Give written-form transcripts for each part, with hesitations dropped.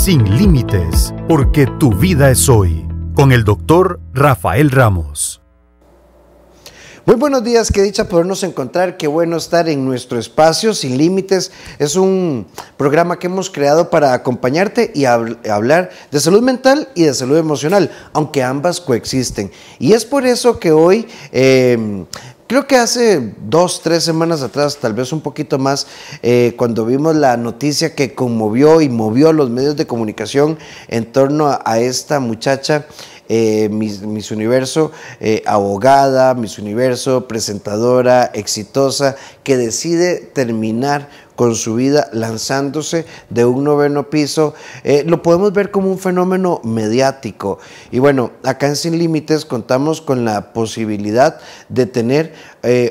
Sin límites, porque tu vida es hoy, con el doctor Rafael Ramos. Muy buenos días, qué dicha podernos encontrar, qué bueno estar en nuestro espacio Sin Límites. Es un programa que hemos creado para acompañarte y hablar de salud mental y de salud emocional, aunque ambas coexisten. Y es por eso que hoy, creo que hace 2, 3 semanas atrás, tal vez un poquito más, cuando vimos la noticia que conmovió y movió a los medios de comunicación en torno a esta muchacha, Miss Universo, abogada, Miss Universo, presentadora, exitosa, que decide terminar con su vida lanzándose de un 9º piso, lo podemos ver como un fenómeno mediático. Y bueno, acá en Sin Límites contamos con la posibilidad de tener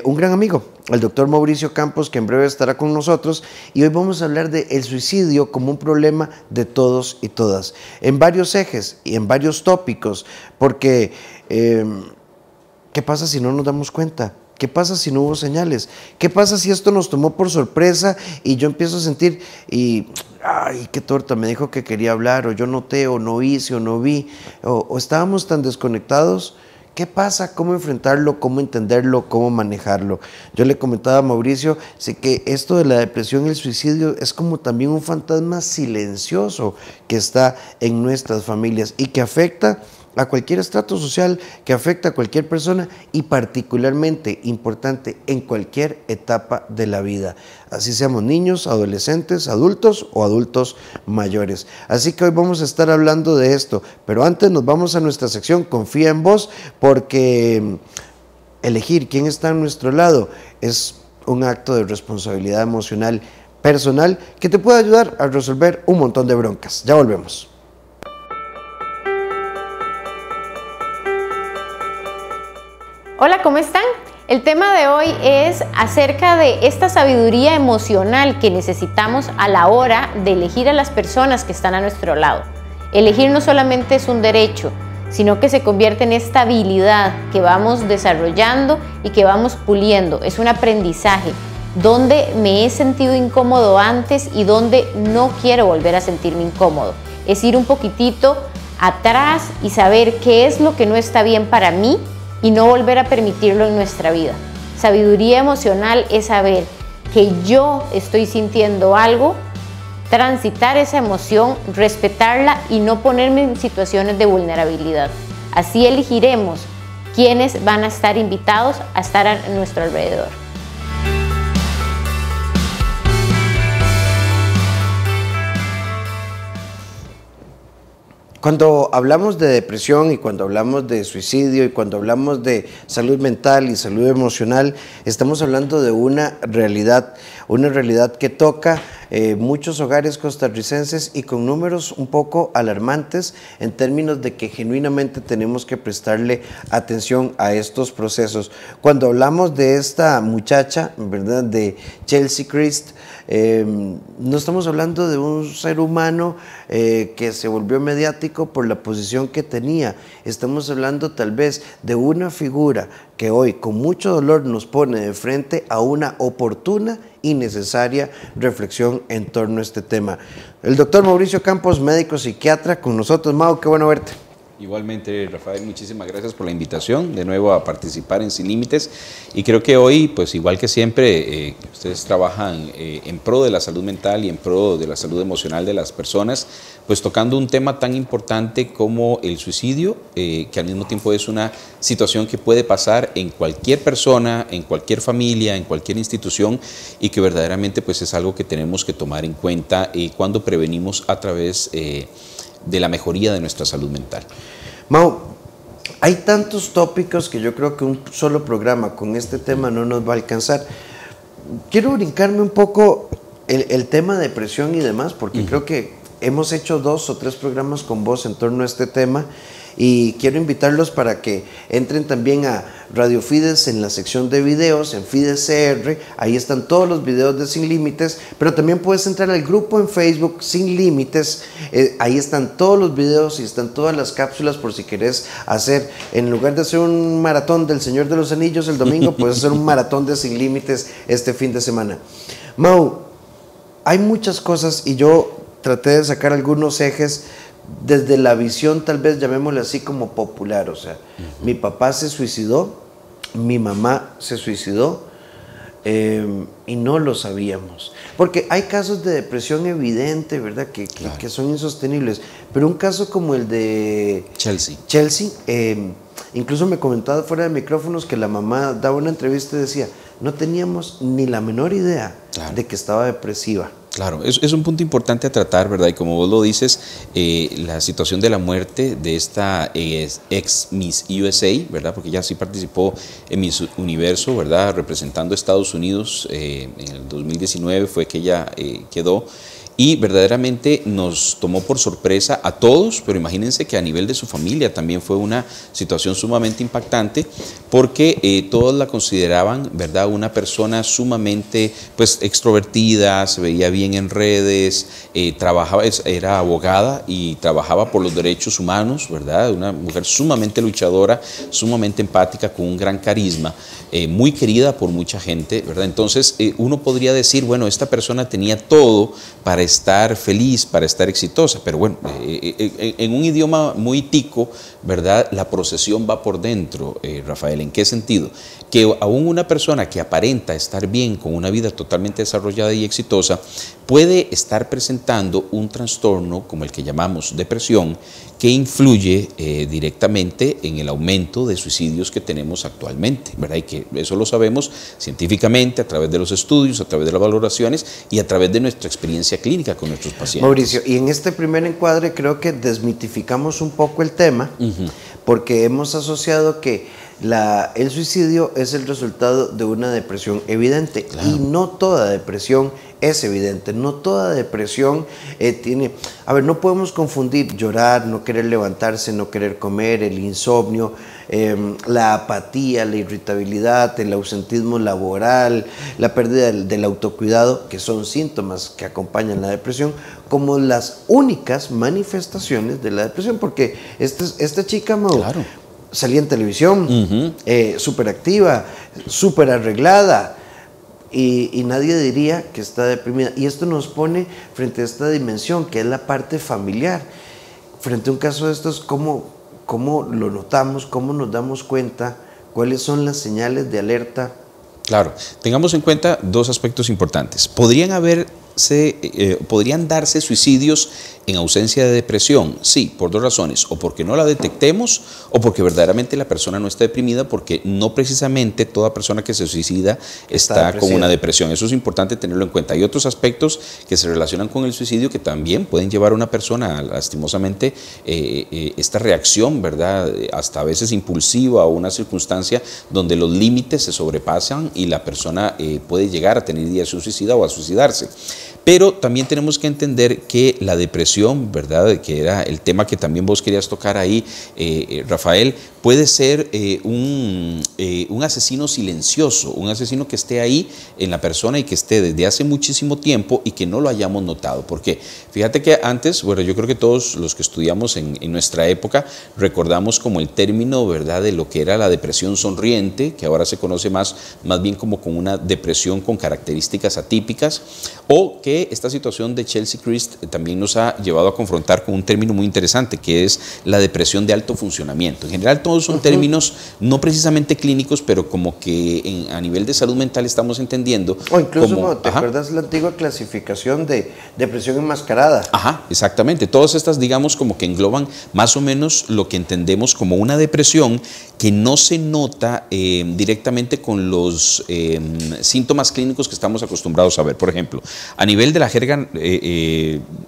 un gran amigo, el doctor Mauricio Campos, que en breve estará con nosotros, y hoy vamos a hablar del suicidio como un problema de todos y todas, en varios ejes y en varios tópicos, porque ¿qué pasa si no nos damos cuenta? ¿Qué pasa si no hubo señales? ¿Qué pasa si esto nos tomó por sorpresa y yo empiezo a sentir ay, qué torta, me dijo que quería hablar, o yo noté, o no hice, o no vi, o estábamos tan desconectados? ¿Qué pasa? ¿Cómo enfrentarlo? ¿Cómo entenderlo? ¿Cómo manejarlo? Yo le comentaba a Mauricio, sé que esto de la depresión y el suicidio es como también un fantasma silencioso que está en nuestras familias y que afecta a cualquier estrato social, que afecta a cualquier persona y particularmente importante en cualquier etapa de la vida, así seamos niños, adolescentes, adultos o adultos mayores. Así que hoy vamos a estar hablando de esto, pero antes nos vamos a nuestra sección Confía en Vos, porque elegir quién está a nuestro lado es un acto de responsabilidad emocional personal que te puede ayudar a resolver un montón de broncas. Ya volvemos. Hola, ¿cómo están? El tema de hoy es acerca de esta sabiduría emocional que necesitamos a la hora de elegir a las personas que están a nuestro lado. Elegir no solamente es un derecho, sino que se convierte en esta habilidad que vamos desarrollando y que vamos puliendo. Es un aprendizaje donde me he sentido incómodo antes y donde no quiero volver a sentirme incómodo. Es ir un poquitito atrás y saber qué es lo que no está bien para mí y no volver a permitirlo en nuestra vida. Sabiduría emocional es saber que yo estoy sintiendo algo, transitar esa emoción, respetarla y no ponerme en situaciones de vulnerabilidad. Así elegiremos quiénes van a estar invitados a estar a nuestro alrededor. Cuando hablamos de depresión y cuando hablamos de suicidio y cuando hablamos de salud mental y salud emocional, estamos hablando de una realidad que toca muchos hogares costarricenses y con números un poco alarmantes en términos de que genuinamente tenemos que prestarle atención a estos procesos. Cuando hablamos de esta muchacha, ¿verdad?, de Chelsea Christ, no estamos hablando de un ser humano que se volvió mediático por la posición que tenía. Estamos hablando tal vez de una figura que hoy con mucho dolor nos pone de frente a una oportuna y necesaria reflexión en torno a este tema. El doctor Mauricio Campos, médico psiquiatra, con nosotros. Mau, qué bueno verte. Igualmente, Rafael, muchísimas gracias por la invitación de nuevo a participar en Sin Límites, y creo que hoy, pues igual que siempre, ustedes trabajan en pro de la salud mental y en pro de la salud emocional de las personas, pues tocando un tema tan importante como el suicidio, que al mismo tiempo es una situación que puede pasar en cualquier persona, en cualquier familia, en cualquier institución, y que verdaderamente pues es algo que tenemos que tomar en cuenta cuando prevenimos a través de la mejoría de nuestra salud mental. Mau, hay tantos tópicos que yo creo que un solo programa con este tema no nos va a alcanzar. Quiero brincarme un poco el tema de depresión y demás, porque creo que hemos hecho 2 o 3 programas con vos en torno a este tema, y quiero invitarlos para que entren también a Radio Fides en la sección de videos, en Fides CR, ahí están todos los videos de Sin Límites, pero también puedes entrar al grupo en Facebook Sin Límites, ahí están todos los videos y están todas las cápsulas por si querés hacer, en lugar de hacer un maratón del Señor de los Anillos el domingo, puedes hacer un maratón de Sin Límites este fin de semana. Mau, hay muchas cosas y yo traté de sacar algunos ejes desde la visión, tal vez llamémosle así como popular. O sea, mi papá se suicidó, mi mamá se suicidó, y no lo sabíamos. Porque hay casos de depresión evidente, ¿verdad? Que son insostenibles. Pero un caso como el de Chelsea, incluso me comentaba fuera de micrófonos que la mamá daba una entrevista y decía, no teníamos ni la menor idea de que estaba depresiva. Claro, es un punto importante a tratar, ¿verdad? Y como vos lo dices, la situación de la muerte de esta ex Miss USA, ¿verdad? Porque ella sí participó en Miss Universo, ¿verdad? Representando a Estados Unidos en el 2019 fue que ella quedó. Y verdaderamente nos tomó por sorpresa a todos, pero imagínense que a nivel de su familia también fue una situación sumamente impactante, porque todos la consideraban, ¿verdad?, una persona sumamente pues extrovertida, se veía bien en redes, trabajaba, era abogada y trabajaba por los derechos humanos, ¿verdad?, una mujer sumamente luchadora, sumamente empática, con un gran carisma, muy querida por mucha gente, ¿verdad? Entonces uno podría decir, bueno, esta persona tenía todo para estar feliz, para estar exitosa, pero bueno, en un idioma muy tico, ¿verdad?, la procesión va por dentro, Rafael. ¿En qué sentido? Que aún una persona que aparenta estar bien, con una vida totalmente desarrollada y exitosa, puede estar presentando un trastorno como el que llamamos depresión, que influye directamente en el aumento de suicidios que tenemos actualmente, ¿verdad? Y que eso lo sabemos científicamente a través de los estudios, a través de las valoraciones y a través de nuestra experiencia clínica con nuestros pacientes. Mauricio, y en este primer encuadre creo que desmitificamos un poco el tema, porque hemos asociado que el suicidio es el resultado de una depresión evidente, y no toda depresión es evidente, no toda depresión tiene... A ver, no podemos confundir llorar, no querer levantarse, no querer comer, el insomnio, la apatía, la irritabilidad, el ausentismo laboral, la pérdida del autocuidado, que son síntomas que acompañan la depresión, como las únicas manifestaciones de la depresión, porque esta chica, Mau, salía en televisión, súper activa, súper arreglada, y nadie diría que está deprimida. Y esto nos pone frente a esta dimensión, que es la parte familiar. Frente a un caso de estos, ¿cómo lo notamos? ¿Cómo nos damos cuenta? ¿Cuáles son las señales de alerta? Claro, tengamos en cuenta dos aspectos importantes. Podrían darse suicidios en ausencia de depresión, sí, por dos razones, o porque no la detectemos o porque verdaderamente la persona no está deprimida, porque no precisamente toda persona que se suicida está con una depresión. Eso es importante tenerlo en cuenta. Hay otros aspectos que se relacionan con el suicidio que también pueden llevar a una persona lastimosamente esta reacción, ¿verdad?, hasta a veces impulsiva, o una circunstancia donde los límites se sobrepasan y la persona puede llegar a tener ideación suicida o a suicidarse. Pero también tenemos que entender que la depresión, ¿verdad?, que era el tema que también vos querías tocar ahí, Rafael, puede ser un asesino silencioso, un asesino que esté ahí en la persona y que esté desde hace muchísimo tiempo y que no lo hayamos notado. ¿Por qué? Fíjate que antes, bueno, yo creo que todos los que estudiamos en nuestra época recordamos como el término, ¿verdad?, de lo que era la depresión sonriente, que ahora se conoce más bien como con una depresión con características atípicas, o que esta situación de Chelsea Christ también nos ha llevado a confrontar con un término muy interesante, que es la depresión de alto funcionamiento. En general todos son términos no precisamente clínicos, pero como que a nivel de salud mental estamos entendiendo. O incluso, como, ¿te acuerdas la antigua clasificación de depresión enmascarada? Ajá, exactamente. Todas estas, digamos, como que engloban más o menos lo que entendemos como una depresión que no se nota directamente con los síntomas clínicos que estamos acostumbrados a ver. Por ejemplo, a nivel de la jerga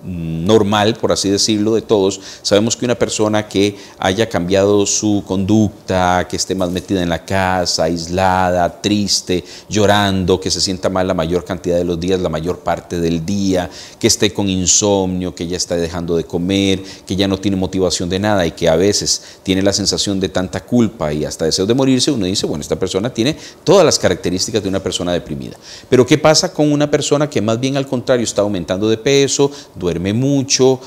normal, por así decirlo, de todos, sabemos que una persona que haya cambiado su conducta, que esté más metida en la casa, aislada, triste, llorando, que se sienta mal la mayor cantidad de los días, la mayor parte del día, que esté con insomnio, que ya está dejando de comer, que ya no tiene motivación de nada y que a veces tiene la sensación de tanta culpa y hasta deseo de morirse, uno dice, bueno, esta persona tiene todas las características de una persona deprimida. Pero ¿qué pasa con una persona que más bien al contrario contrario está aumentando de peso, duerme mucho,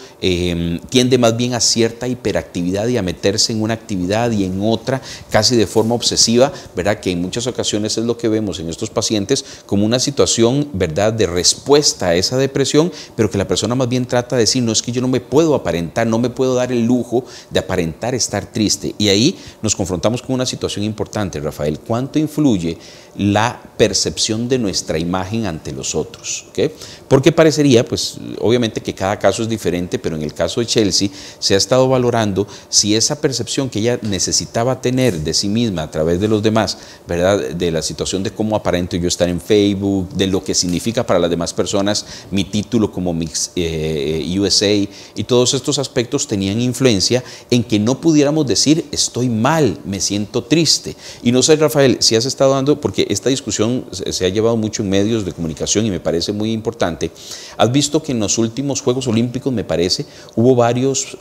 tiende más bien a cierta hiperactividad y a meterse en una actividad y en otra casi de forma obsesiva, ¿verdad? Que en muchas ocasiones es lo que vemos en estos pacientes como una situación, ¿verdad?, de respuesta a esa depresión, pero que la persona más bien trata de decir, no, es que yo no me puedo aparentar, no me puedo dar el lujo de aparentar estar triste. Y ahí nos confrontamos con una situación importante, Rafael. ¿Cuánto influye la percepción de nuestra imagen ante los otros? ¿Okay? Porque parecería, pues obviamente que cada caso es diferente, pero en el caso de Chelsea se ha estado valorando si esa percepción que ella necesitaba tener de sí misma a través de los demás, ¿verdad?, de la situación de cómo aparento yo estar en Facebook, de lo que significa para las demás personas mi título como Miss USA, y todos estos aspectos tenían influencia en que no pudiéramos decir estoy mal, me siento triste. Y no sé, Rafael, si has estado dando, porque esta discusión se ha llevado mucho en medios de comunicación y me parece muy importante, has visto que en los últimos Juegos Olímpicos, me parece, hubo varios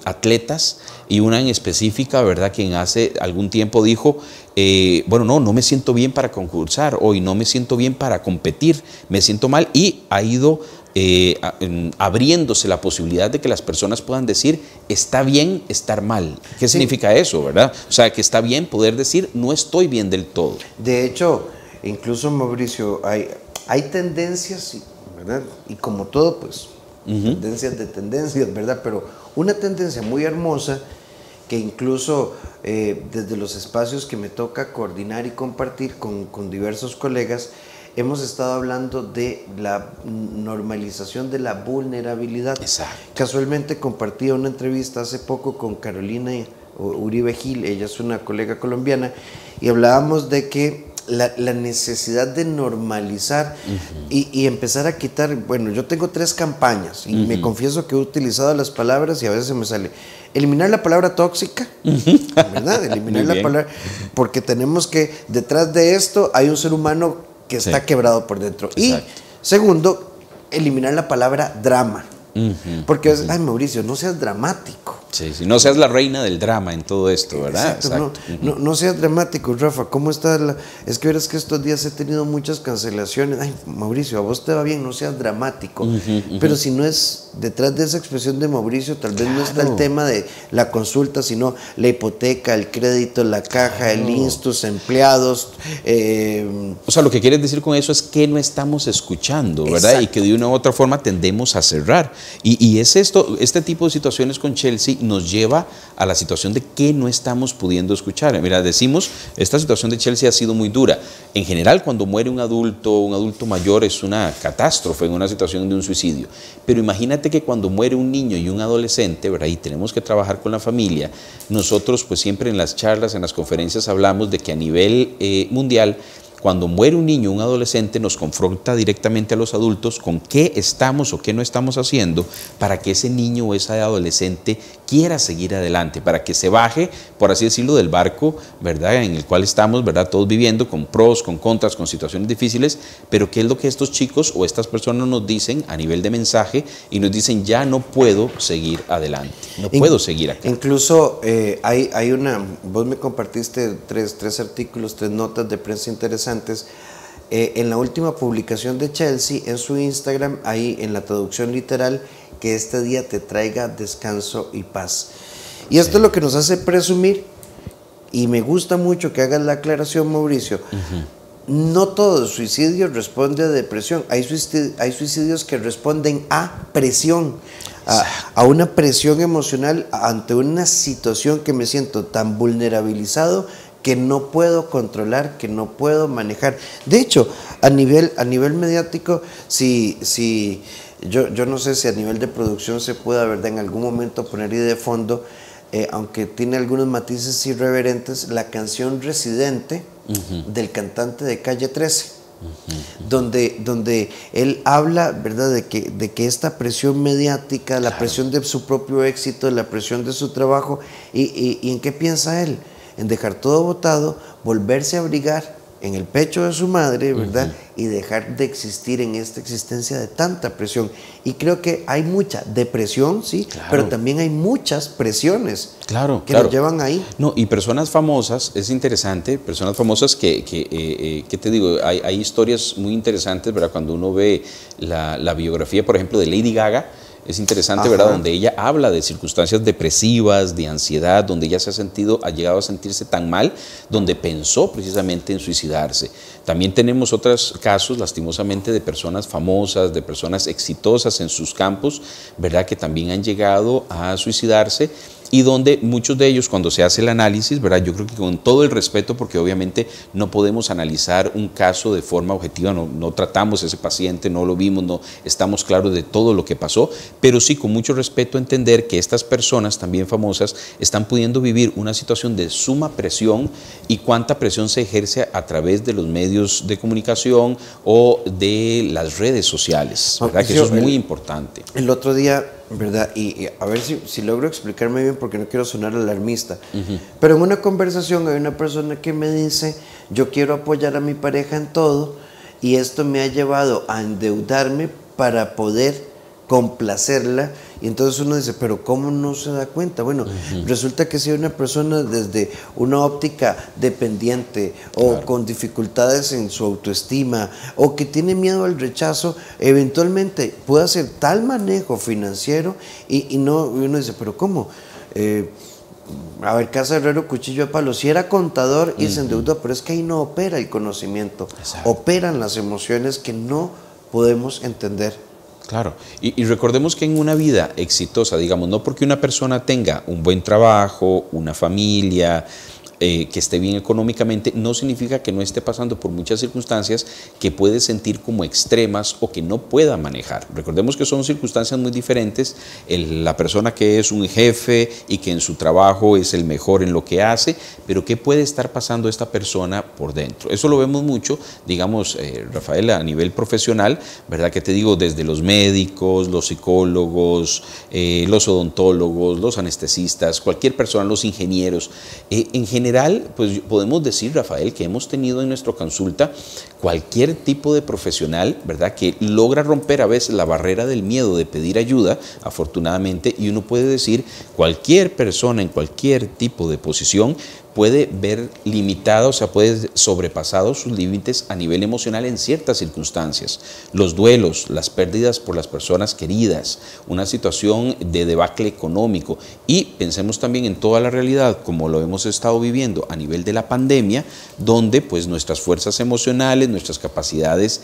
atletas y una en específica, ¿verdad?, quien hace algún tiempo dijo, bueno, no me siento bien para concursar, hoy no me siento bien para competir, me siento mal, y ha ido abriéndose la posibilidad de que las personas puedan decir, está bien estar mal. ¿Qué significa eso, verdad? O sea, que está bien poder decir, no estoy bien del todo. De hecho, incluso, Mauricio, hay tendencias, ¿verdad? Y como todo, pues, tendencias de tendencias, ¿verdad? Pero una tendencia muy hermosa que incluso desde los espacios que me toca coordinar y compartir con diversos colegas, hemos estado hablando de la normalización de la vulnerabilidad. Exacto. Casualmente compartí una entrevista hace poco con Carolina Uribe Gil, ella es una colega colombiana, y hablábamos de que la necesidad de normalizar y empezar a quitar, bueno, yo tengo 3 campañas y me confieso que he utilizado las palabras y a veces me sale eliminar la palabra tóxica, ¿verdad? Eliminar la palabra, porque tenemos que, detrás de esto hay un ser humano que está quebrado por dentro. Exacto. Y segundo, eliminar la palabra drama. Porque es, ay, Mauricio, no seas dramático. Sí, no seas la reina del drama en todo esto, ¿verdad? Exacto. No seas dramático, Rafa. ¿Cómo está? Es que verás que estos días he tenido muchas cancelaciones. Ay, Mauricio, a vos te va bien, no seas dramático. Pero si no es detrás de esa expresión de Mauricio, tal vez no está el tema de la consulta, sino la hipoteca, el crédito, la caja, el instus, empleados. O sea, lo que quieres decir con eso es que no estamos escuchando, ¿verdad? Exacto. Y que de una u otra forma tendemos a cerrar. Y es este tipo de situaciones con Chelsea nos lleva a la situación de que no estamos pudiendo escuchar. Mira, decimos, esta situación de Chelsea ha sido muy dura. En general, cuando muere un adulto mayor es una catástrofe en una situación de un suicidio. Pero imagínate que cuando muere un niño y un adolescente, ¿verdad?, y tenemos que trabajar con la familia, nosotros pues siempre en las charlas, en las conferencias hablamos de que a nivel mundial, cuando muere un niño o un adolescente nos confronta directamente a los adultos con qué estamos o qué no estamos haciendo para que ese niño o ese adolescente quiera seguir adelante, para que se baje, por así decirlo, del barco, ¿verdad?, en el cual estamos, ¿verdad?, todos viviendo con pros, con contras, con situaciones difíciles, pero qué es lo que estos chicos o estas personas nos dicen a nivel de mensaje y nos dicen, ya no puedo seguir adelante, no puedo seguir acá. Incluso hay una, vos me compartiste tres artículos, 3 notas de prensa interesantes. En la última publicación de Chelsea en su Instagram, ahí en la traducción literal, que este día te traiga descanso y paz. Y esto es lo que nos hace presumir, y me gusta mucho que hagas la aclaración, Mauricio. No todo suicidio responde a depresión, hay suicidios que responden a presión, a una presión emocional ante una situación que me siento tan vulnerabilizado que no puedo controlar, que no puedo manejar. De hecho, a nivel mediático, yo no sé si a nivel de producción se pueda, ¿verdad?, en algún momento poner ahí de fondo, aunque tiene algunos matices irreverentes, la canción Residente del cantante de Calle 13. Donde él habla, ¿verdad?, de que esta presión mediática, la presión de su propio éxito, la presión de su trabajo, y ¿en qué piensa él? En dejar todo botado, volverse a abrigar en el pecho de su madre, ¿verdad? Y dejar de existir en esta existencia de tanta presión. Y creo que hay mucha depresión, sí, pero también hay muchas presiones que nos llevan ahí. No, y personas famosas, es interesante, personas famosas ¿qué te digo? Hay historias muy interesantes, ¿verdad? Cuando uno ve la biografía, por ejemplo, de Lady Gaga, es interesante, ¿verdad? Donde ella habla de circunstancias depresivas, de ansiedad, donde ella ha llegado a sentirse tan mal, donde pensó precisamente en suicidarse. También tenemos otros casos, lastimosamente, de personas famosas, de personas exitosas en sus campos, ¿verdad? Que también han llegado a suicidarse. Y donde muchos de ellos, cuando se hace el análisis, ¿verdad? Yo creo que con todo el respeto, porque obviamente no podemos analizar un caso de forma objetiva, no tratamos a ese paciente, no lo vimos, no estamos claros de todo lo que pasó, pero sí con mucho respeto entender que estas personas también famosas están pudiendo vivir una situación de suma presión y cuánta presión se ejerce a través de los medios de comunicación o de las redes sociales, ¿verdad? Que eso es muy importante. El otro día, ¿verdad? Y a ver si logro explicarme bien, porque no quiero sonar alarmista. Pero en una conversación hay una persona que me dice: yo quiero apoyar a mi pareja en todo, y esto me ha llevado a endeudarme para poder complacerla. Y entonces uno dice, pero ¿cómo no se da cuenta? Bueno, resulta que si una persona desde una óptica dependiente o con dificultades en su autoestima o que tiene miedo al rechazo, eventualmente puede hacer tal manejo financiero y uno dice, pero ¿cómo? A ver, casa herrero, cuchillo de palo. Si era contador y se endeudó, pero es que ahí no opera el conocimiento, operan las emociones que no podemos entender. Claro, y recordemos que en una vida exitosa, digamos, no porque una persona tenga un buen trabajo, una familia, que esté bien económicamente, no significa que no esté pasando por muchas circunstancias que puede sentir como extremas o que no pueda manejar. Recordemos que son circunstancias muy diferentes. La persona que es un jefe y que en su trabajo es el mejor en lo que hace, pero ¿qué puede estar pasando esta persona por dentro? Eso lo vemos mucho, digamos, Rafael, a nivel profesional, ¿verdad? Que te digo, desde los médicos, los psicólogos, los odontólogos, los anestesistas, cualquier persona, los ingenieros, en general, pues podemos decir, Rafael, que hemos tenido en nuestra consulta cualquier tipo de profesional, ¿verdad?, que logra romper a veces la barrera del miedo de pedir ayuda, afortunadamente, y uno puede decir, cualquier persona en cualquier tipo de posición puede ver limitado, o sea, puede sobrepasado sus límites a nivel emocional en ciertas circunstancias. Los duelos, las pérdidas por las personas queridas, una situación de debacle económico, y pensemos también en toda la realidad como lo hemos estado viviendo a nivel de la pandemia, donde pues nuestras fuerzas emocionales, nuestras capacidades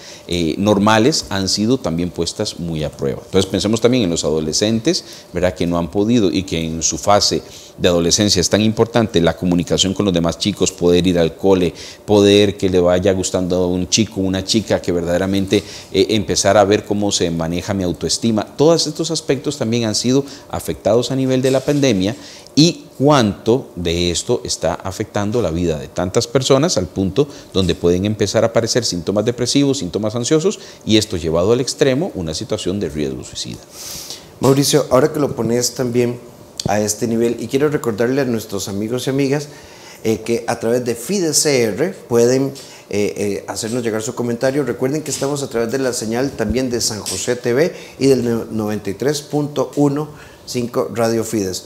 normales han sido también puestas muy a prueba. Entonces pensemos también en los adolescentes, ¿verdad?, que no han podido y que en su fase de adolescencia es tan importante la comunicación con los demás chicos, poder ir al cole, poder que le vaya gustando a un chico, una chica, que verdaderamente empezar a ver cómo se maneja mi autoestima. Todos estos aspectos también han sido afectados a nivel de la pandemia, y cuánto de esto está afectando la vida de tantas personas al punto donde pueden empezar a aparecer síntomas depresivos, síntomas ansiosos, y esto llevado al extremo, una situación de riesgo suicida. Mauricio, ahora que lo pones también a este nivel, y quiero recordarle a nuestros amigos y amigas que a través de FIDECR pueden hacernos llegar su comentario. Recuerden que estamos a través de la señal también de San José TV y del 93.15 Radio Fides.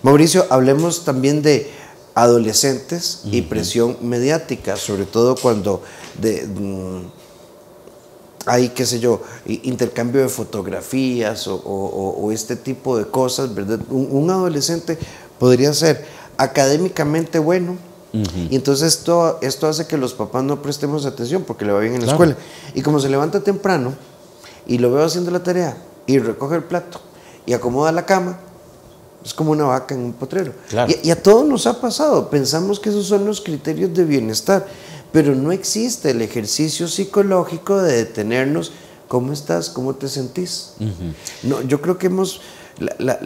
Mauricio, hablemos también de adolescentes y presión mediática, sobre todo cuando hay, qué sé yo, intercambio de fotografías o este tipo de cosas, ¿verdad? Un adolescente podría ser académicamente bueno, y entonces esto hace que los papás no prestemos atención porque le va bien en la escuela. Y como se levanta temprano y lo veo haciendo la tarea y recoge el plato y acomoda la cama, es como una vaca en un potrero. Y a todos nos ha pasado. Pensamos que esos son los criterios de bienestar, pero no existe el ejercicio psicológico de detenernos. ¿Cómo estás? ¿Cómo te sentís? No, yo creo que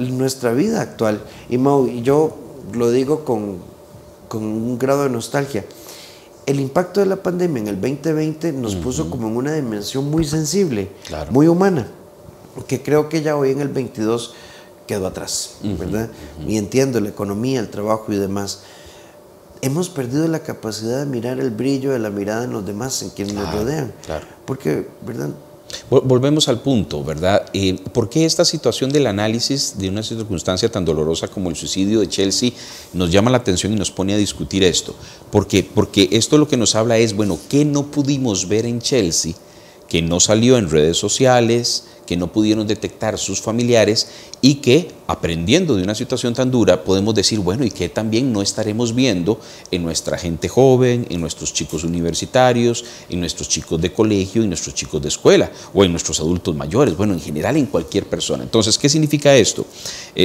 nuestra vida actual, y Mau, yo lo digo con un grado de nostalgia, el impacto de la pandemia en el 2020 nos puso como en una dimensión muy sensible, muy humana, que creo que ya hoy en el 22 quedó atrás, ¿verdad? Y entiendo la economía, el trabajo y demás. hemos perdido la capacidad de mirar el brillo de la mirada en los demás, en quienes nos rodean. Claro. Porque, ¿verdad? Volvemos al punto, ¿verdad? ¿Por qué esta situación del análisis de una circunstancia tan dolorosa como el suicidio de Chelsea nos llama la atención y nos pone a discutir esto? ¿Por qué? Porque esto lo que nos habla es, bueno, ¿qué no pudimos ver en Chelsea, que no salió en redes sociales, que no pudieron detectar sus familiares y que, aprendiendo de una situación tan dura, podemos decir, bueno, y que también no estaremos viendo en nuestra gente joven, en nuestros chicos universitarios, en nuestros chicos de colegio, en nuestros chicos de escuela o en nuestros adultos mayores, bueno, en general en cualquier persona? Entonces, ¿qué significa esto,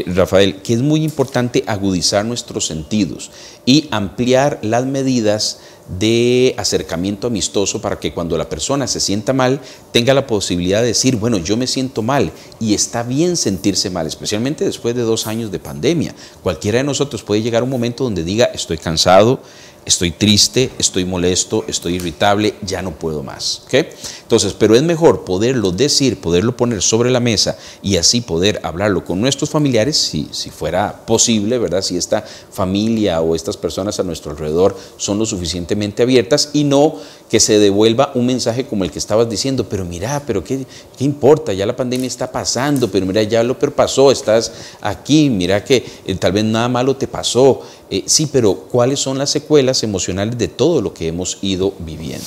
Rafael? Que es muy importante agudizar nuestros sentidos y ampliar las medidas de acercamiento amistoso para que cuando la persona se sienta mal tenga la posibilidad de decir, bueno, yo me siento mal y está bien sentirse mal, especialmente después de 2 años de pandemia. Cualquiera de nosotros puede llegar a un momento donde diga, estoy cansado, estoy triste, estoy molesto, estoy irritable, ya no puedo más. ¿Okay? Entonces, pero es mejor poderlo decir, poderlo poner sobre la mesa y así poder hablarlo con nuestros familiares, si fuera posible, ¿verdad? Si esta familia o estas personas a nuestro alrededor son lo suficientemente abiertas y no que se devuelva un mensaje como el que estabas diciendo, pero mira, pero ¿qué importa? Ya la pandemia está pasando, pero mira, ya lo peor pasó, estás aquí, mira que tal vez nada malo te pasó. Sí, pero ¿cuáles son las secuelas emocionales de todo lo que hemos ido viviendo?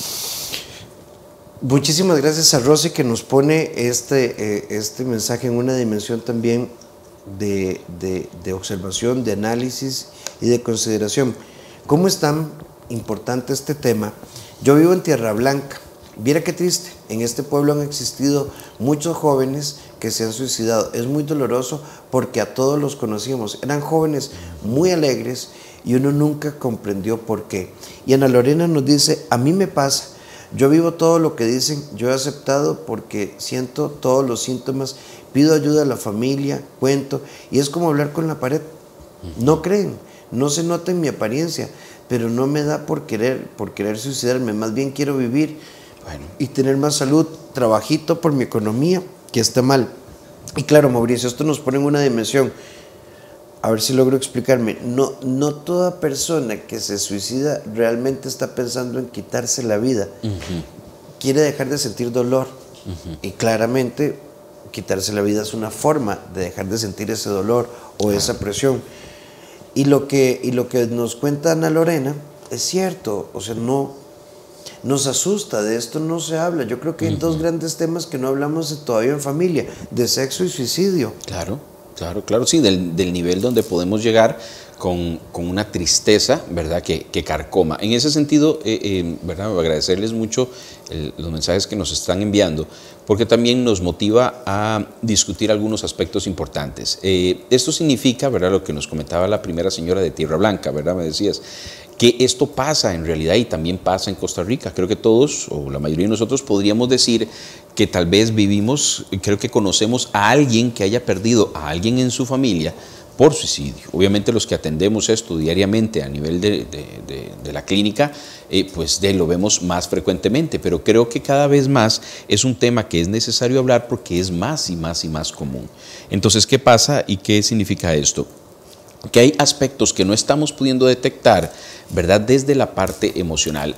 Muchísimas gracias a Rosy que nos pone este mensaje en una dimensión también de observación, de análisis y de consideración. ¿Cómo es tan importante este tema? Yo vivo en Tierra Blanca. Viera qué triste, en este pueblo han existido muchos jóvenes que se han suicidado. Es muy doloroso porque a todos los conocíamos. Eran jóvenes muy alegres y uno nunca comprendió por qué. Y Ana Lorena nos dice, a mí me pasa, yo vivo todo lo que dicen, yo he aceptado porque siento todos los síntomas, pido ayuda a la familia, cuento, y es como hablar con la pared. No creen, no se nota en mi apariencia, pero no me da por querer suicidarme, más bien quiero vivir. Bueno, y tener más salud, trabajito por mi economía, que está mal. Y claro, Mauricio, esto nos pone en una dimensión, a ver si logro explicarme, no toda persona que se suicida realmente está pensando en quitarse la vida. Quiere dejar de sentir dolor. Y claramente, quitarse la vida es una forma de dejar de sentir ese dolor o esa presión. Y lo que nos cuenta Ana Lorena es cierto, o sea, no nos asusta, de esto no se habla. Yo creo que hay 2 grandes temas que no hablamos todavía en familia, de sexo y suicidio. Claro, sí, del nivel donde podemos llegar con una tristeza, ¿verdad?, que carcoma. En ese sentido, ¿verdad?, agradecerles mucho los mensajes que nos están enviando, porque también nos motiva a discutir algunos aspectos importantes. Esto significa, ¿verdad?, lo que nos comentaba la primera señora de Tierra Blanca, ¿verdad?, me decías, que esto pasa en realidad y también pasa en Costa Rica. Creo que todos, o la mayoría de nosotros, podríamos decir que tal vez vivimos, creo que conocemos a alguien que haya perdido a alguien en su familia por suicidio. Obviamente los que atendemos esto diariamente a nivel de la clínica, pues lo vemos más frecuentemente, pero creo que cada vez más es un tema que es necesario hablar porque es más y más y más común. Entonces, ¿qué pasa y qué significa esto? Que hay aspectos que no estamos pudiendo detectar, ¿verdad?, desde la parte emocional.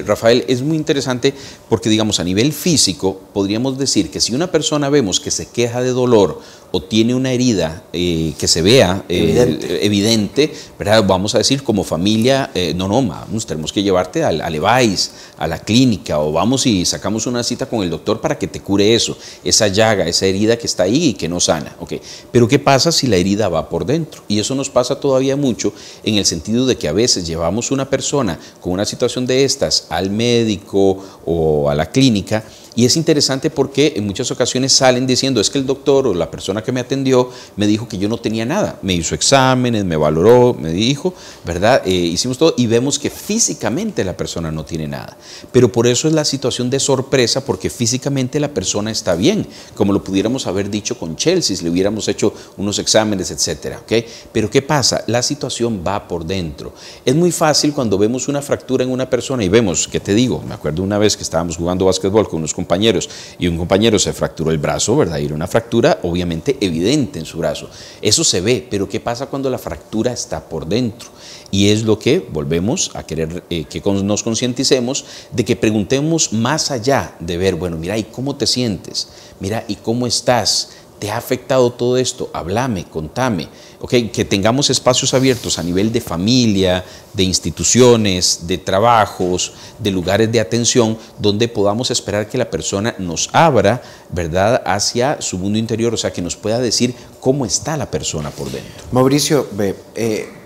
Rafael, es muy interesante porque, digamos, a nivel físico, podríamos decir que si una persona vemos que se queja de dolor o tiene una herida que se vea evidente, ¿verdad?, vamos a decir como familia, vamos, tenemos que llevarte al EVAIS, a la clínica, o vamos y sacamos una cita con el doctor para que te cure eso, esa llaga, esa herida que está ahí y que no sana. Okay. Pero ¿qué pasa si la herida va por dentro? Y eso nos pasa todavía mucho en el sentido de que a veces llevamos una persona con una situación de estas al médico o a la clínica. Y es interesante porque en muchas ocasiones salen diciendo, es que el doctor o la persona que me atendió me dijo que yo no tenía nada. Me hizo exámenes, me valoró, me dijo, ¿verdad? Hicimos todo y vemos que físicamente la persona no tiene nada. Pero por eso es la situación de sorpresa, porque físicamente la persona está bien, como lo pudiéramos haber dicho con Chelsea, si le hubiéramos hecho unos exámenes, etcétera, ¿ok? Pero ¿qué pasa? La situación va por dentro. Es muy fácil cuando vemos una fractura en una persona y vemos, ¿qué te digo? Me acuerdo una vez que estábamos jugando básquetbol con unos compañeros compañeros y un compañero se fracturó el brazo, ¿verdad? Y era una fractura obviamente evidente en su brazo. Eso se ve, pero ¿qué pasa cuando la fractura está por dentro? Y es lo que volvemos a querer que nos concienticemos de que preguntemos más allá de ver, bueno, mira, ¿y cómo te sientes? Mira, ¿y cómo estás? ¿Te ha afectado todo esto? Háblame, contame. Okay, que tengamos espacios abiertos a nivel de familia, de instituciones, de trabajos, de lugares de atención, donde podamos esperar que la persona nos abra, ¿verdad?, hacia su mundo interior, o sea, que nos pueda decir cómo está la persona por dentro. Mauricio,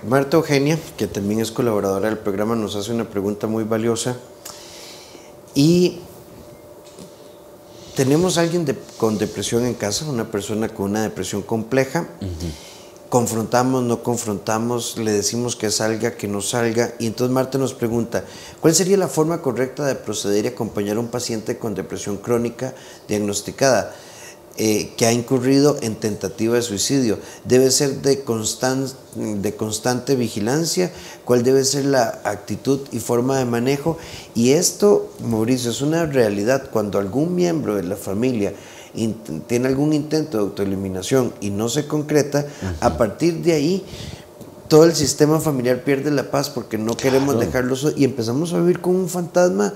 Marta Eugenia, que también es colaboradora del programa, nos hace una pregunta muy valiosa. Y tenemos a alguien con depresión en casa, una persona con una depresión compleja. Confrontamos, no confrontamos, le decimos que salga, que no salga. Y entonces Marta nos pregunta, ¿cuál sería la forma correcta de proceder y acompañar a un paciente con depresión crónica diagnosticada que ha incurrido en tentativa de suicidio? ¿Debe ser de constante vigilancia? ¿Cuál debe ser la actitud y forma de manejo? Y esto, Mauricio, es una realidad. Cuando algún miembro de la familia tiene algún intento de autoeliminación y no se concreta, a partir de ahí todo el sistema familiar pierde la paz porque no queremos dejarlo y empezamos a vivir con un fantasma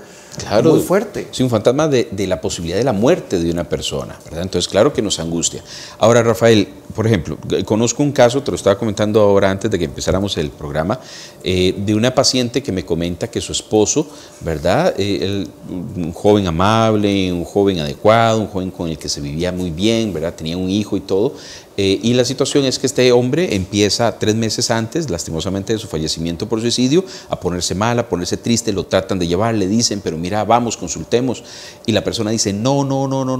muy fuerte. Sí, un fantasma de la posibilidad de la muerte de una persona, ¿verdad? Entonces, claro que nos angustia. Ahora, Rafael, por ejemplo, conozco un caso, te lo estaba comentando ahora antes de que empezáramos el programa, de una paciente que me comenta que su esposo, ¿verdad? Un joven amable, un joven adecuado, un joven con el que se vivía muy bien, ¿verdad? Tenía un hijo y todo. Y la situación es que este hombre empieza 3 meses antes, lastimosamente de su fallecimiento por suicidio, a ponerse mal, a ponerse triste, lo tratan de llevar, le dicen, pero mira, vamos, consultemos. Y la persona dice, no,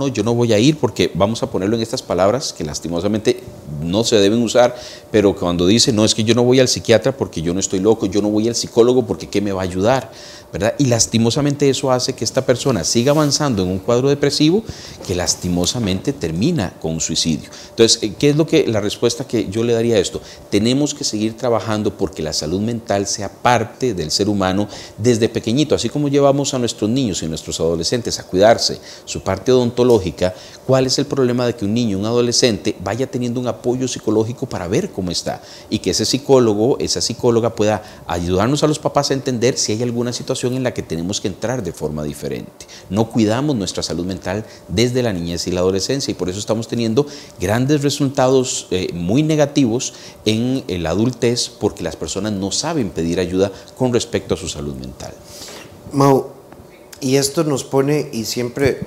yo no voy a ir porque vamos a ponerlo en estas palabras que lastimosamente no se deben usar, pero cuando dice, no, es que yo no voy al psiquiatra porque yo no estoy loco, yo no voy al psicólogo porque ¿qué me va a ayudar? ¿Verdad? Y lastimosamente eso hace que esta persona siga avanzando en un cuadro depresivo que lastimosamente termina con un suicidio. Entonces, ¿qué es la respuesta que yo le daría a esto? Tenemos que seguir trabajando porque la salud mental sea parte del ser humano desde pequeñito, así como llevamos a nuestros niños y nuestros adolescentes a cuidarse su parte odontológica. ¿Cuál es el problema de que un niño, un adolescente vaya teniendo un apoyo psicológico para ver cómo está y que ese psicólogo, esa psicóloga pueda ayudarnos a los papás a entender si hay alguna situación en la que tenemos que entrar de forma diferente? No cuidamos nuestra salud mental desde la niñez y la adolescencia y por eso estamos teniendo grandes resultados muy negativos en la adultez porque las personas no saben pedir ayuda con respecto a su salud mental. Mau, y esto nos pone, y siempre,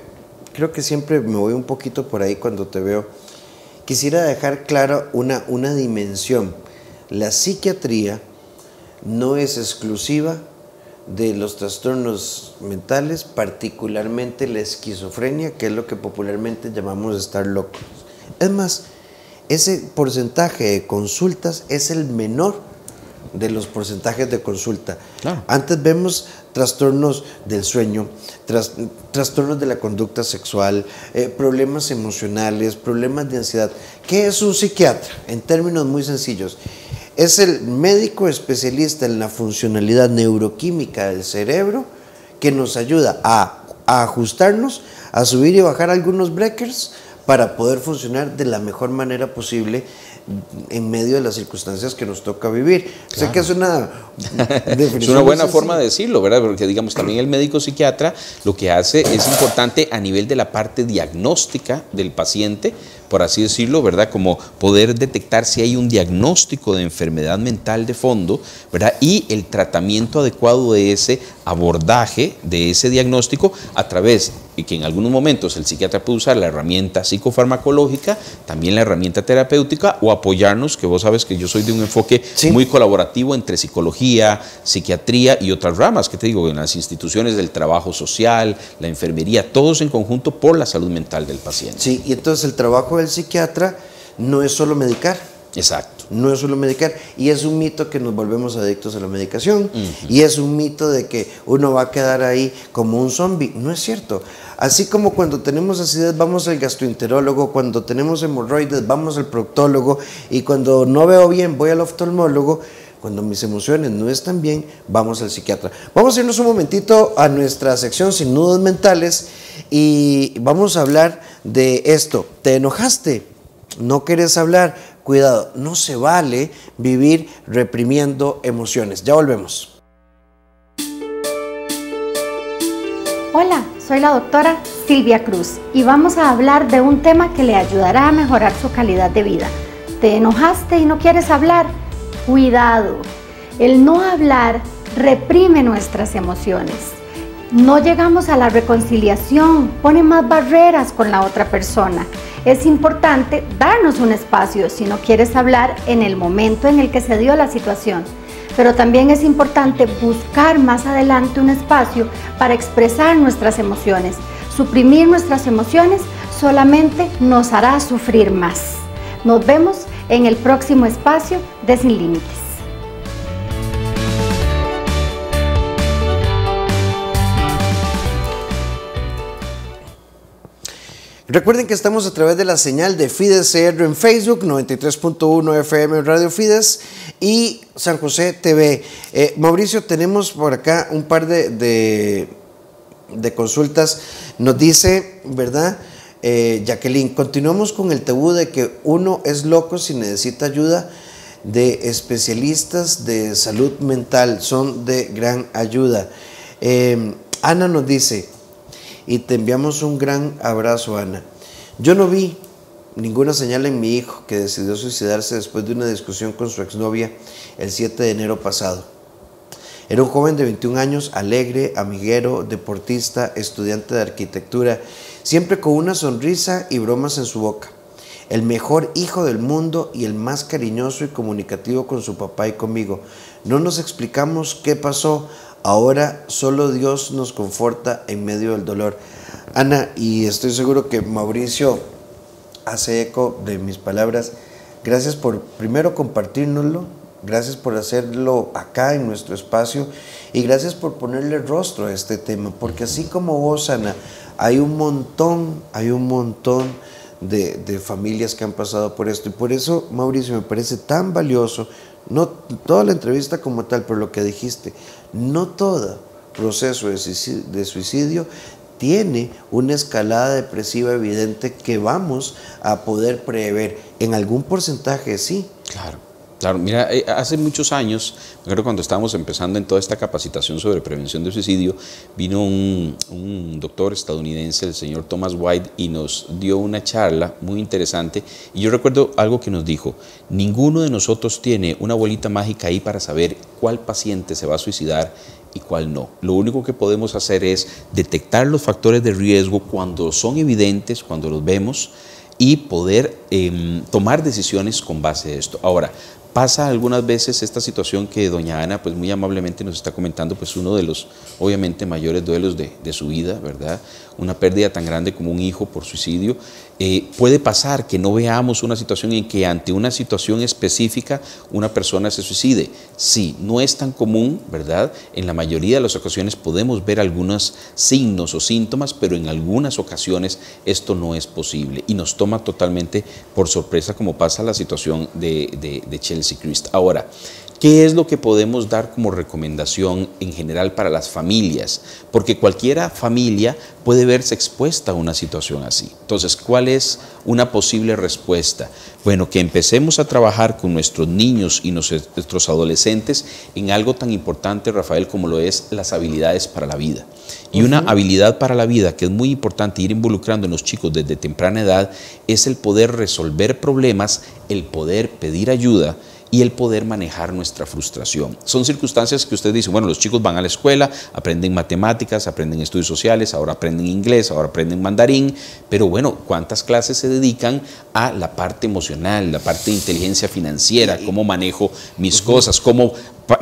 creo que siempre me voy un poquito por ahí cuando te veo, quisiera dejar clara una dimensión. La psiquiatría no es exclusiva de los trastornos mentales, particularmente la esquizofrenia, que es lo que popularmente llamamos estar locos. Es más, ese porcentaje de consultas es el menor de los porcentajes de consulta. Claro. Antes vemos trastornos del sueño, trastornos de la conducta sexual, problemas emocionales, problemas de ansiedad. ¿Qué es un psiquiatra? En términos muy sencillos, es el médico especialista en la funcionalidad neuroquímica del cerebro que nos ayuda a ajustarnos, a subir y bajar algunos breakers para poder funcionar de la mejor manera posible en medio de las circunstancias que nos toca vivir. Claro. Sé que es una definición. Es una buena forma de decirlo, ¿verdad? Porque digamos también el médico psiquiatra lo que hace es importante a nivel de la parte diagnóstica del paciente, por así decirlo, ¿verdad? Como poder detectar si hay un diagnóstico de enfermedad mental de fondo, ¿verdad? Y el tratamiento adecuado de ese abordaje, de ese diagnóstico, a través, y que en algunos momentos el psiquiatra puede usar la herramienta psicofarmacológica, también la herramienta terapéutica, o apoyarnos, que vos sabes que yo soy de un enfoque muy colaborativo entre psicología, psiquiatría y otras ramas, que te digo, en las instituciones del trabajo social, la enfermería, todos en conjunto por la salud mental del paciente. Sí, y entonces el trabajo del psiquiatra no es solo medicar. Exacto. No es solo medicar. Y es un mito que nos volvemos adictos a la medicación. Y es un mito de que uno va a quedar ahí como un zombie. No es cierto. Así como cuando tenemos acidez vamos al gastroenterólogo, cuando tenemos hemorroides vamos al proctólogo y cuando no veo bien voy al oftalmólogo, cuando mis emociones no están bien vamos al psiquiatra. Vamos a irnos un momentito a nuestra sección Sin Nudos Mentales y vamos a hablar de esto. ¿Te enojaste? ¿No querés hablar? Cuidado, no se vale vivir reprimiendo emociones. Ya volvemos. Hola, soy la doctora Silvia Cruz y vamos a hablar de un tema que le ayudará a mejorar su calidad de vida. ¿Te enojaste y no quieres hablar? Cuidado, el no hablar reprime nuestras emociones. No llegamos a la reconciliación, pone más barreras con la otra persona. Es importante darnos un espacio si no quieres hablar en el momento en el que se dio la situación. Pero también es importante buscar más adelante un espacio para expresar nuestras emociones. Suprimir nuestras emociones solamente nos hará sufrir más. Nos vemos en el próximo espacio de Sin Límites. Recuerden que estamos a través de la señal de Fides CR en Facebook, 93.1 FM Radio Fides y San José TV. Mauricio, tenemos por acá un par de consultas. Nos dice, ¿verdad? Jacqueline, continuamos con el tabú de que uno es loco si necesita ayuda de especialistas de salud mental. Son de gran ayuda. Ana nos dice, y te enviamos un gran abrazo, Ana. Yo no vi ninguna señal en mi hijo que decidió suicidarse después de una discusión con su exnovia el 7 de enero pasado. Era un joven de 21 años, alegre, amiguero, deportista, estudiante de arquitectura, siempre con una sonrisa y bromas en su boca. El mejor hijo del mundo y el más cariñoso y comunicativo con su papá y conmigo. No nos explicamos qué pasó. Ahora solo Dios nos conforta en medio del dolor. Ana, y estoy seguro que Mauricio hace eco de mis palabras. Gracias por primero compartirnoslo, gracias por hacerlo acá en nuestro espacio y gracias por ponerle rostro a este tema, porque así como vos, Ana, hay un montón de familias que han pasado por esto, y por eso, Mauricio, me parece tan valioso, no toda la entrevista como tal, pero lo que dijiste, no todo proceso de suicidio tiene una escalada depresiva evidente que vamos a poder prever. En algún porcentaje sí. Claro, mira, hace muchos años, me acuerdo cuando estábamos empezando en toda esta capacitación sobre prevención de suicidio, vino un doctor estadounidense, el señor Thomas White, y nos dio una charla muy interesante, y yo recuerdo algo que nos dijo: ninguno de nosotros tiene una bolita mágica ahí para saber cuál paciente se va a suicidar y cuál no. Lo único que podemos hacer es detectar los factores de riesgo cuando son evidentes, cuando los vemos, y poder tomar decisiones con base a esto. Ahora, pasa algunas veces esta situación que doña Ana pues muy amablemente nos está comentando, pues uno de los obviamente mayores duelos de su vida, ¿verdad? Una pérdida tan grande como un hijo por suicidio. Puede pasar que no veamos una situación en que ante una situación específica una persona se suicide. Sí, no es tan común, ¿verdad? En la mayoría de las ocasiones podemos ver algunos signos o síntomas, pero en algunas ocasiones esto no es posible y nos toma totalmente por sorpresa, como pasa la situación de Chelsea Christ. Ahora, ¿qué es lo que podemos dar como recomendación en general para las familias? Porque cualquier familia puede verse expuesta a una situación así. Entonces, ¿cuál es una posible respuesta? Bueno, que empecemos a trabajar con nuestros niños y nuestros adolescentes en algo tan importante, Rafael, como lo es las habilidades para la vida. Y una habilidad para la vida que es muy importante ir involucrando en los chicos desde temprana edad es el poder resolver problemas, el poder pedir ayuda y el poder manejar nuestra frustración. Son circunstancias que usted dice, bueno, los chicos van a la escuela, aprenden matemáticas, aprenden estudios sociales, ahora aprenden inglés, ahora aprenden mandarín, pero bueno, ¿cuántas clases se dedican a la parte emocional, la parte de inteligencia financiera? ¿Cómo manejo mis cosas?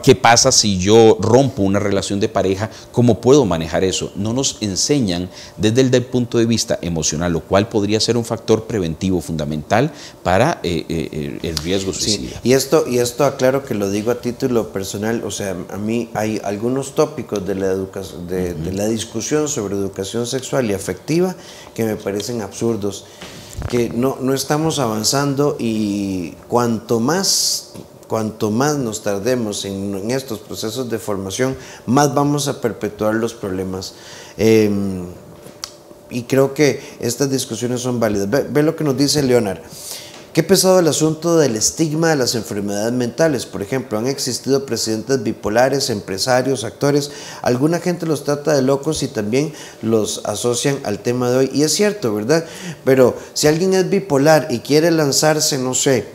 ¿Qué pasa si yo rompo una relación de pareja? ¿Cómo puedo manejar eso? No nos enseñan desde el punto de vista emocional, lo cual podría ser un factor preventivo fundamental para el riesgo suicida. Sí. Y esto aclaro que lo digo a título personal, o sea, a mí hay algunos tópicos de la discusión sobre educación sexual y afectiva que me parecen absurdos, que no estamos avanzando, y cuanto más nos tardemos en estos procesos de formación, más vamos a perpetuar los problemas. y creo que estas discusiones son válidas. Ve lo que nos dice Leonard. Qué pesado el asunto del estigma de las enfermedades mentales. Por ejemplo, han existido presidentes bipolares, empresarios, actores. Alguna gente los trata de locos y también los asocian al tema de hoy. Y es cierto, ¿verdad? Pero si alguien es bipolar y quiere lanzarse, no sé,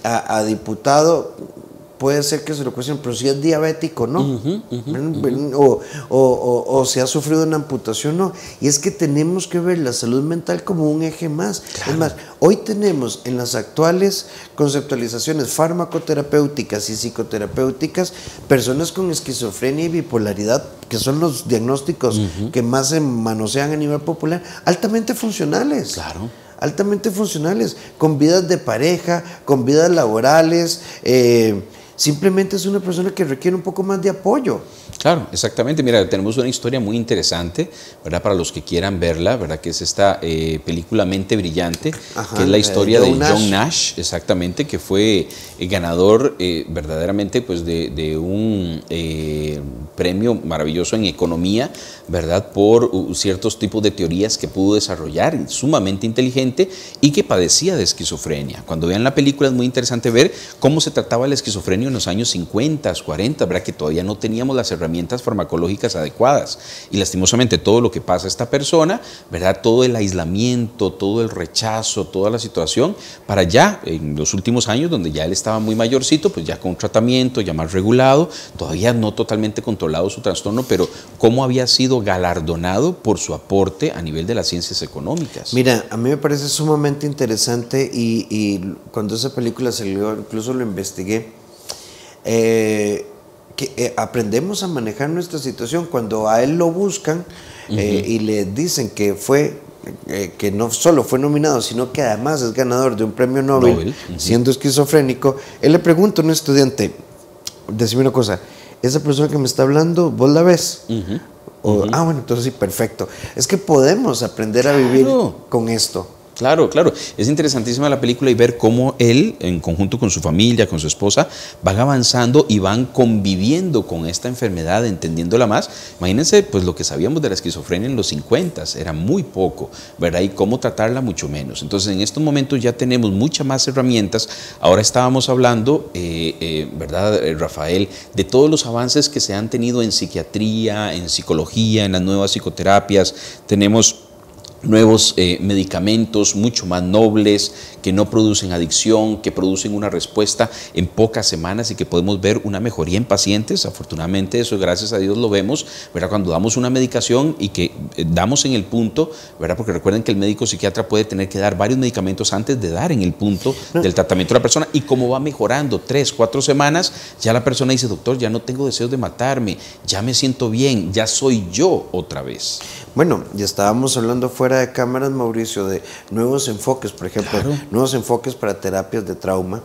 a diputado, puede ser que se lo cuestionen, pero si es diabético, no. O si ha sufrido una amputación, no. Y es que tenemos que ver la salud mental como un eje más. Claro. Es más, hoy tenemos en las actuales conceptualizaciones farmacoterapéuticas y psicoterapéuticas personas con esquizofrenia y bipolaridad, que son los diagnósticos que más se manosean a nivel popular, altamente funcionales. Claro. Altamente funcionales, con vidas de pareja, con vidas laborales. Simplemente es una persona que requiere un poco más de apoyo. Claro, exactamente. Mira, tenemos una historia muy interesante, ¿verdad? Para los que quieran verla, ¿verdad? Que es esta película Mente Brillante, que es la historia de John Nash, exactamente, que fue ganador verdaderamente pues de un premio maravilloso en economía, ¿verdad? Por ciertos tipos de teorías que pudo desarrollar, sumamente inteligente, y que padecía de esquizofrenia. Cuando vean la película es muy interesante ver cómo se trataba la esquizofrenia en los años 50, 40, ¿verdad? Que todavía no teníamos las herramientas farmacológicas adecuadas, y lastimosamente todo lo que pasa a esta persona, ¿verdad? Todo el aislamiento, todo el rechazo, toda la situación, para ya en los últimos años, donde ya él estaba muy mayorcito, pues ya con un tratamiento ya más regulado, todavía no totalmente controlado su trastorno, pero cómo había sido galardonado por su aporte a nivel de las ciencias económicas. Mira, a mí me parece sumamente interesante, y cuando esa película salió, incluso lo investigué, que aprendemos a manejar nuestra situación. Cuando a él lo buscan y le dicen que que no solo fue nominado, sino que además es ganador de un premio Nobel. Siendo esquizofrénico, él le pregunta a un estudiante, decime una cosa, esa persona que me está hablando, ¿vos la ves? Bueno, entonces sí, perfecto. Es que podemos aprender a vivir con esto. Claro, claro. Es interesantísima la película y ver cómo él, en conjunto con su familia, con su esposa, van avanzando y van conviviendo con esta enfermedad, entendiéndola más. Imagínense, pues lo que sabíamos de la esquizofrenia en los 50 era muy poco, ¿verdad? Y cómo tratarla mucho menos. Entonces, en estos momentos ya tenemos muchas más herramientas. Ahora estábamos hablando, ¿verdad, Rafael, de todos los avances que se han tenido en psiquiatría, en psicología, en las nuevas psicoterapias. Tenemos nuevos medicamentos mucho más nobles, que no producen adicción, que producen una respuesta en pocas semanas y que podemos ver una mejoría en pacientes. Afortunadamente eso, gracias a Dios, lo vemos, ¿verdad? Cuando damos una medicación y que damos en el punto, ¿verdad? Porque recuerden que el médico psiquiatra puede tener que dar varios medicamentos antes de dar en el punto del tratamiento de la persona, y cómo va mejorando 3, 4 semanas, ya la persona dice, doctor, ya no tengo deseos de matarme, ya me siento bien, ya soy yo otra vez. Bueno, ya estábamos hablando fuera de cámaras, Mauricio, de nuevos enfoques, por ejemplo, nuevos enfoques para terapias de trauma.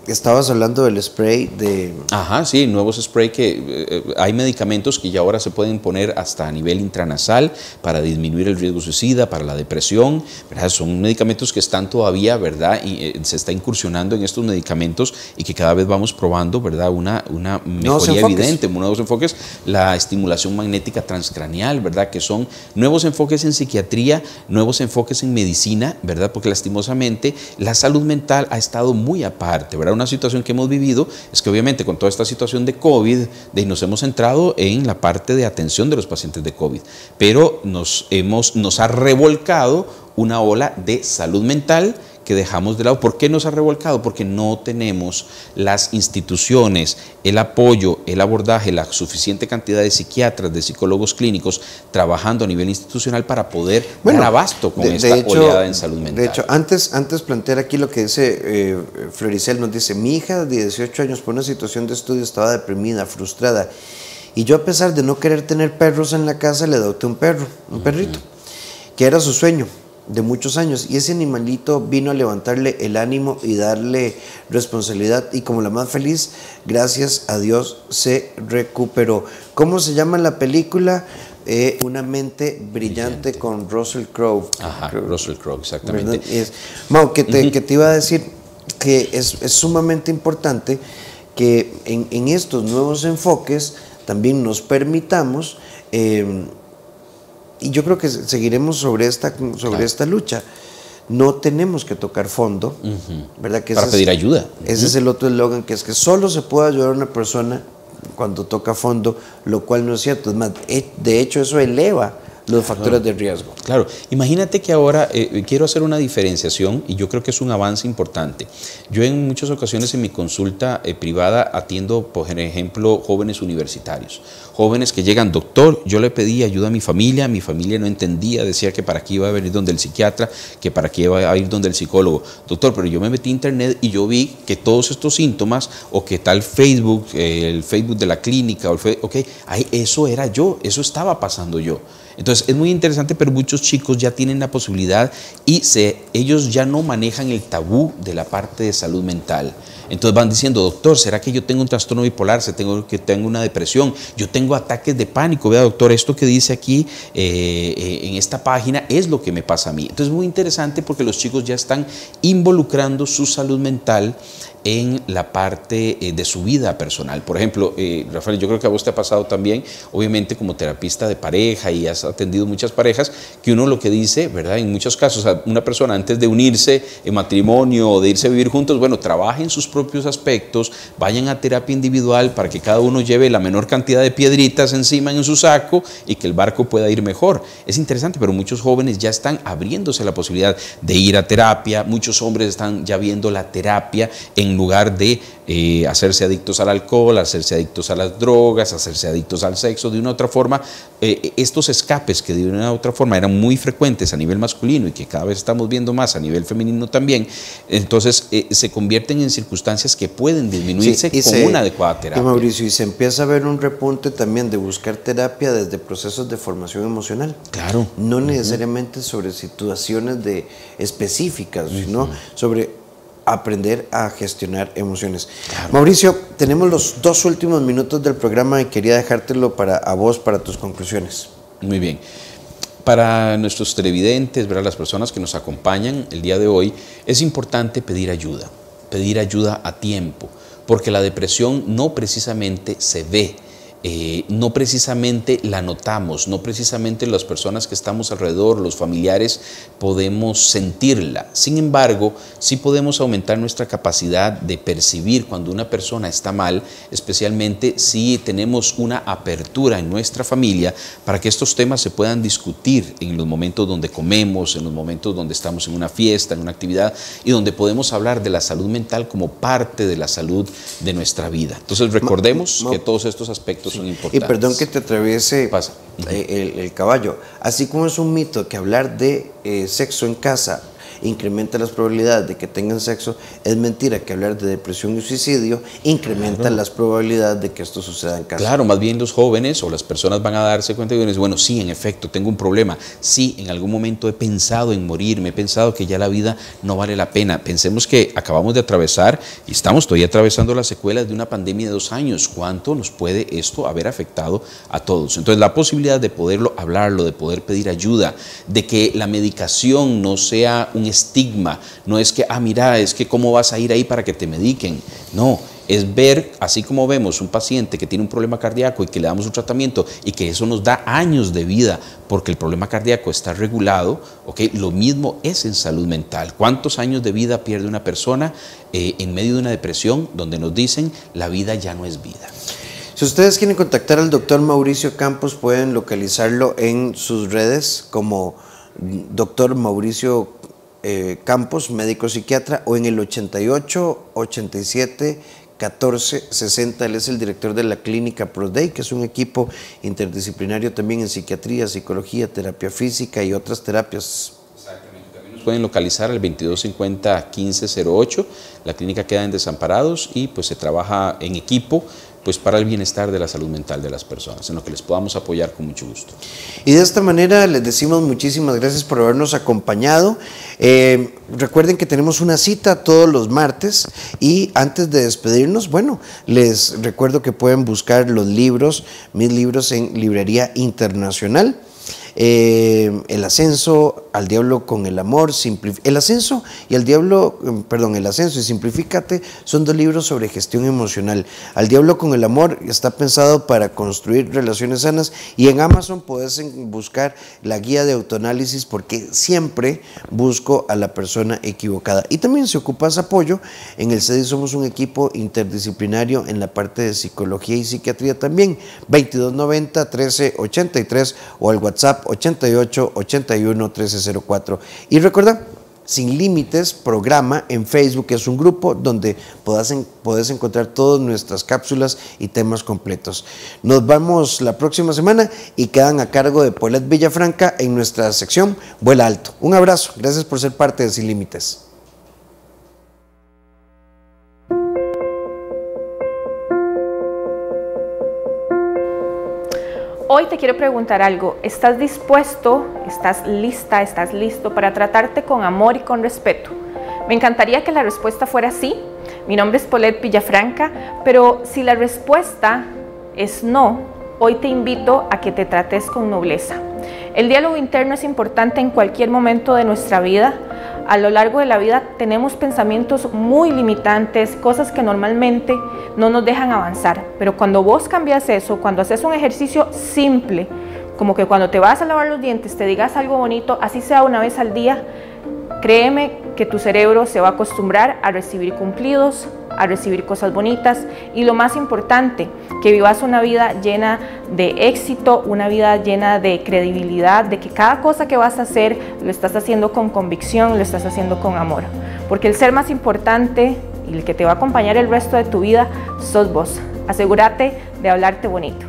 Estabas hablando del spray de... Ajá, sí, nuevos spray que hay medicamentos que ya ahora se pueden poner hasta a nivel intranasal para disminuir el riesgo suicida, para la depresión, ¿verdad? Son medicamentos que están todavía, ¿verdad? Y se está incursionando en estos medicamentos y que cada vez vamos probando, ¿verdad? Una mejoría evidente, nuevos enfoques, la estimulación magnética transcraneal, ¿verdad? Que son nuevos enfoques en psiquiatría, nuevos enfoques en medicina, ¿verdad? Porque lastimosamente la salud mental ha estado muy aparte, ¿verdad? Una situación que hemos vivido es que obviamente con toda esta situación de COVID, nos hemos centrado en la parte de atención de los pacientes de COVID, pero nos ha revolcado una ola de salud mental que dejamos de lado. ¿Por qué nos ha revolcado? Porque no tenemos las instituciones, el apoyo, el abordaje, la suficiente cantidad de psiquiatras, de psicólogos clínicos trabajando a nivel institucional para poder dar abasto con esta oleada en salud mental. De hecho, antes plantear aquí lo que dice Floricel, nos dice, mi hija de 18 años por una situación de estudio estaba deprimida, frustrada, y yo, a pesar de no querer tener perros en la casa, le adopté un perrito, que era su sueño de muchos años, y ese animalito vino a levantarle el ánimo y darle responsabilidad, y como la más feliz, gracias a Dios, se recuperó. ¿Cómo se llama la película? Una mente brillante con Russell Crowe. Ajá, Russell Crowe, exactamente. Que te iba a decir que es sumamente importante que en estos nuevos enfoques también nos permitamos y yo creo que seguiremos sobre esta lucha. No tenemos que tocar fondo, ¿verdad? Que para pedir ayuda. Ese es el otro eslogan, que es que solo se puede ayudar a una persona cuando toca fondo, lo cual no es cierto. Es más, de hecho, eso eleva los factores de riesgo. Claro, imagínate que ahora quiero hacer una diferenciación y yo creo que es un avance importante. Yo en muchas ocasiones en mi consulta privada atiendo, por ejemplo, jóvenes universitarios, jóvenes que llegan, doctor, yo le pedí ayuda a mi familia no entendía, decía que para qué iba a venir donde el psiquiatra, que para qué iba a ir donde el psicólogo. Doctor, pero yo me metí a internet y yo vi que todos estos síntomas, o que tal Facebook, el Facebook de la clínica, eso era yo, eso estaba pasando yo. Entonces es muy interesante, pero muchos chicos ya tienen la posibilidad y ellos ya no manejan el tabú de la parte de salud mental. Entonces van diciendo, doctor, ¿será que yo tengo un trastorno bipolar? ¿Tengo una depresión? Yo tengo ataques de pánico. Vea, doctor, esto que dice aquí en esta página es lo que me pasa a mí. Entonces es muy interesante porque los chicos ya están involucrando su salud mental en la parte de su vida personal. Por ejemplo, Rafael, yo creo que a vos te ha pasado también, obviamente como terapista de pareja, y has atendido muchas parejas, que uno lo que dice, ¿verdad? En muchos casos, una persona antes de unirse en matrimonio o de irse a vivir juntos, bueno, trabajen sus propios aspectos, vayan a terapia individual para que cada uno lleve la menor cantidad de piedritas encima en su saco y que el barco pueda ir mejor. Es interesante, pero muchos jóvenes ya están abriéndose la posibilidad de ir a terapia, muchos hombres están ya viendo la terapia en lugar de hacerse adictos al alcohol, hacerse adictos a las drogas, hacerse adictos al sexo. De una u otra forma, estos escapes que de una u otra forma eran muy frecuentes a nivel masculino y que cada vez estamos viendo más a nivel femenino también, entonces se convierten en circunstancias que pueden disminuirse con una adecuada terapia. Y Mauricio, y se empieza a ver un repunte también de buscar terapia desde procesos de formación emocional. Claro. No necesariamente sobre situaciones específicas, sino sobre aprender a gestionar emociones. Claro. Mauricio, tenemos los 2 últimos minutos del programa y quería dejártelo a vos para tus conclusiones. Muy bien. Para nuestros televidentes, ¿verdad?, las personas que nos acompañan el día de hoy, es importante pedir ayuda a tiempo, porque la depresión no precisamente se ve, no precisamente la notamos, no precisamente las personas que estamos alrededor, los familiares, podemos sentirla. Sin embargo, sí podemos aumentar nuestra capacidad de percibir cuando una persona está mal, especialmente si tenemos una apertura en nuestra familia para que estos temas se puedan discutir en los momentos donde comemos, en los momentos donde estamos en una fiesta, en una actividad, y donde podemos hablar de la salud mental como parte de la salud de nuestra vida. Entonces recordemos que todos estos aspectos son importantes. Y perdón que te atraviese el caballo. Así como es un mito que hablar de sexo en casa incrementa las probabilidades de que tengan sexo, es mentira que hablar de depresión y suicidio incrementa las probabilidades de que esto suceda en casa. Claro, más bien los jóvenes o las personas van a darse cuenta y dicen, bueno, sí, en efecto, tengo un problema. Sí, en algún momento he pensado en morirme, he pensado que ya la vida no vale la pena. Pensemos que acabamos de atravesar y estamos todavía atravesando las secuelas de una pandemia de 2 años. ¿Cuánto nos puede esto haber afectado a todos? Entonces, la posibilidad de poderlo hablarlo, de poder pedir ayuda, de que la medicación no sea un estigma, no es que, mira, es que cómo vas a ir ahí para que te mediquen, no, es ver, así como vemos un paciente que tiene un problema cardíaco y que le damos un tratamiento y que eso nos da años de vida porque el problema cardíaco está regulado, lo mismo es en salud mental. ¿Cuántos años de vida pierde una persona en medio de una depresión donde nos dicen la vida ya no es vida? Si ustedes quieren contactar al doctor Mauricio Campos, pueden localizarlo en sus redes como doctor Mauricio Campos, médico psiquiatra, o en el 88 87 14 60. Él es el director de la clínica ProDay, que es un equipo interdisciplinario también en psiquiatría, psicología, terapia física y otras terapias. Exactamente. También nos pueden localizar al 2250 1508. La clínica queda en Desamparados y pues se trabaja en equipo pues para el bienestar de la salud mental de las personas, en lo que les podamos apoyar con mucho gusto. Y de esta manera les decimos muchísimas gracias por habernos acompañado. Recuerden que tenemos una cita todos los martes, y antes de despedirnos, bueno, les recuerdo que pueden buscar los libros, mis libros, en Librería Internacional. El ascenso al diablo con el amor, El ascenso y el diablo, El ascenso y Simplifícate son 2 libros sobre gestión emocional. Al diablo con el amor está pensado para construir relaciones sanas, y en Amazon puedes buscar la guía de autoanálisis, porque siempre busco a la persona equivocada. Y también, si ocupas apoyo, en el CEDI somos un equipo interdisciplinario en la parte de psicología y psiquiatría también. 2290-1383 o al WhatsApp 88-81-1304. Y recuerda, Sin Límites programa en Facebook, es un grupo donde podés encontrar todas nuestras cápsulas y temas completos. Nos vamos la próxima semana y quedan a cargo de Paulette Villafranca en nuestra sección Vuela Alto. Un abrazo, gracias por ser parte de Sin Límites. Hoy te quiero preguntar algo. ¿Estás dispuesto, estás lista, estás listo para tratarte con amor y con respeto? Me encantaría que la respuesta fuera sí. Mi nombre es Paulette Villafranca, pero si la respuesta es no, hoy te invito a que te trates con nobleza. El diálogo interno es importante en cualquier momento de nuestra vida. A lo largo de la vida tenemos pensamientos muy limitantes, cosas que normalmente no nos dejan avanzar. Pero cuando vos cambias eso, cuando haces un ejercicio simple, como que cuando te vas a lavar los dientes te digas algo bonito, así sea una vez al día, créeme que tu cerebro se va a acostumbrar a recibir cumplidos, a recibir cosas bonitas, y lo más importante, que vivas una vida llena de éxito, una vida llena de credibilidad, de que cada cosa que vas a hacer lo estás haciendo con convicción, lo estás haciendo con amor. Porque el ser más importante y el que te va a acompañar el resto de tu vida sos vos. Asegúrate de hablarte bonito.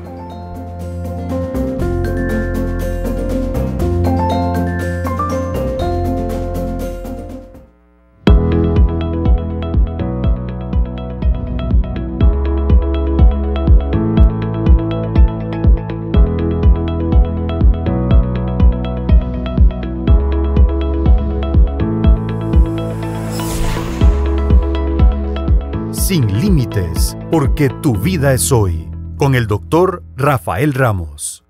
Sin Límites, porque tu vida es hoy, con el doctor Rafael Ramos.